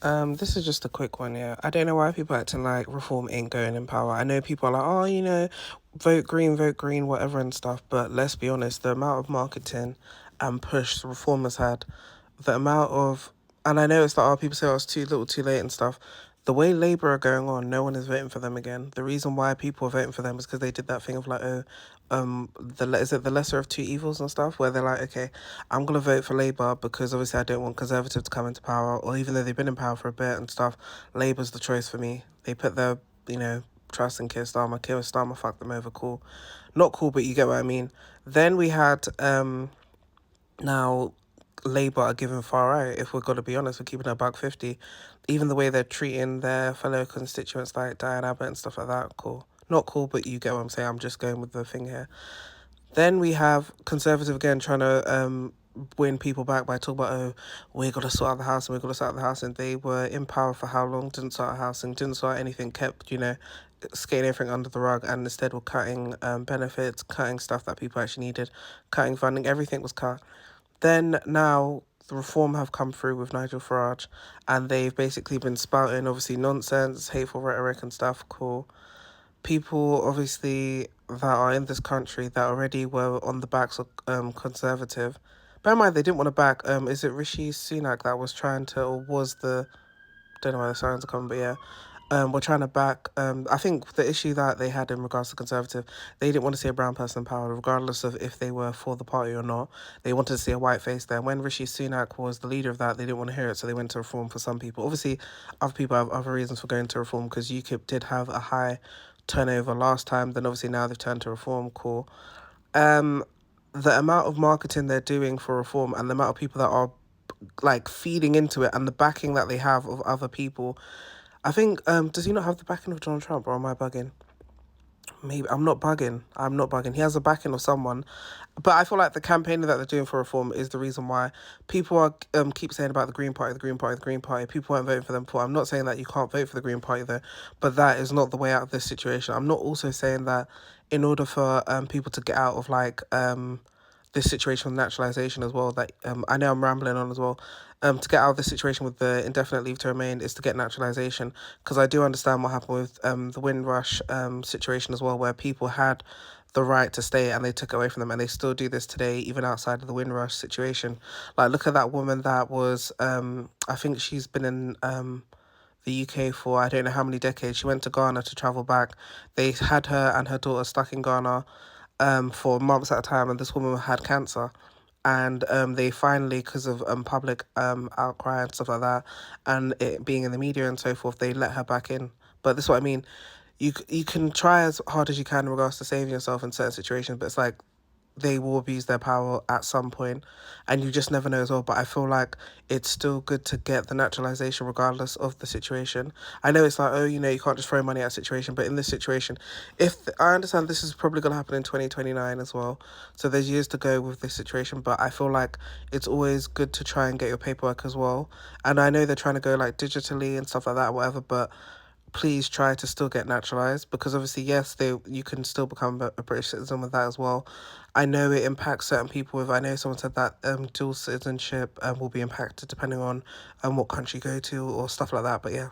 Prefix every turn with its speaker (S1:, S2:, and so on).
S1: This is just a quick one, yeah. I don't know why people acting like reform ain't going in power. I know people are like, oh, vote green, whatever and stuff. But let's be honest, the amount of marketing and push reform has had, the amount of, and I know it's like, oh, people say, oh, it's too little, too late and stuff. The way Labour are going on, no one is voting for them again. The reason why people are voting for them is because they did that thing of like, oh, is it the lesser of two evils and stuff, where they're like, okay, I'm gonna vote for Labour because obviously I don't want Conservative to come into power, or even though they've been in power for a bit and stuff, Labour's the choice for me. They put their, trust in Keir Starmer. Keir Starmer fucked them over. Cool, not cool, but you get what I mean. Then we had now Labour are giving far right, if we're going to be honest, we're keeping it about 50. Even the way they're treating their fellow constituents like Diane Abbott and stuff like that, cool. Not cool, but you get what I'm saying. I'm just going with the thing here. Then we have Conservative again trying to win people back by talking about, oh, we're going to sort out the house and we're going to sort out the house. And they were in power for how long? Didn't sort out housing, didn't sort out anything, kept, skating everything under the rug, and instead were cutting benefits, cutting stuff that people actually needed, cutting funding, everything was cut. Then now the reform have come through with Nigel Farage, and they've basically been spouting obviously nonsense, hateful rhetoric and stuff. Cool. People obviously that are in this country that already were on the backs of Conservative. Bear in mind they didn't want to back is it Rishi Sunak that was trying to, or was the, don't know why the sirens are coming, but yeah, we're trying to back. I think the issue that they had in regards to Conservative, they didn't want to see a brown person in power, regardless of if they were for the party or not. They wanted to see a white face there. When Rishi Sunak was the leader of that, they didn't want to hear it, so they went to reform for some people. Obviously, other people have other reasons for going to reform, because UKIP did have a high turnover last time. Then obviously now they've turned to reform. Cool. The amount of marketing they're doing for reform and the amount of people that are like feeding into it and the backing that they have of other people. I think does he not have the backing of Donald Trump, or am I bugging? Maybe I'm not bugging. I'm not bugging. He has the backing of someone, but I feel like the campaigning that they're doing for reform is the reason why people are keep saying about the Green Party, the Green Party, the Green Party. People weren't voting for them before. I'm not saying that you can't vote for the Green Party though, but that is not the way out of this situation. I'm not also saying that in order for people to get out of like this situation with naturalization as well, that I know I'm rambling on as well, to get out of this situation with the indefinite leave to remain is to get naturalization, because I do understand what happened with the Windrush situation as well, where people had the right to stay and they took it away from them, and they still do this today even outside of the Windrush situation. Like, look at that woman that was I think she's been in the UK for I don't know how many decades. She went to Ghana to travel back. They had her and her daughter stuck in Ghana for months at a time, and this woman had cancer. And they finally, because of public outcry and stuff like that, and it being in the media and so forth, they let her back in. But this is what I mean. You can try as hard as you can in regards to saving yourself in certain situations, but it's like they will abuse their power at some point, and you just never know as well. But I feel like it's still good to get the naturalization regardless of the situation. I know it's like, oh, you can't just throw money at a situation, but in this situation, I understand this is probably going to happen in 2029 as well, so there's years to go with this situation, but I feel like it's always good to try and get your paperwork as well. And I know they're trying to go like digitally and stuff like that, whatever, but please try to still get naturalized, because obviously yes, you can still become a British citizen with that as well. I know it impacts certain people. If I know someone said that dual citizenship will be impacted depending on what country you go to or stuff like that, but yeah.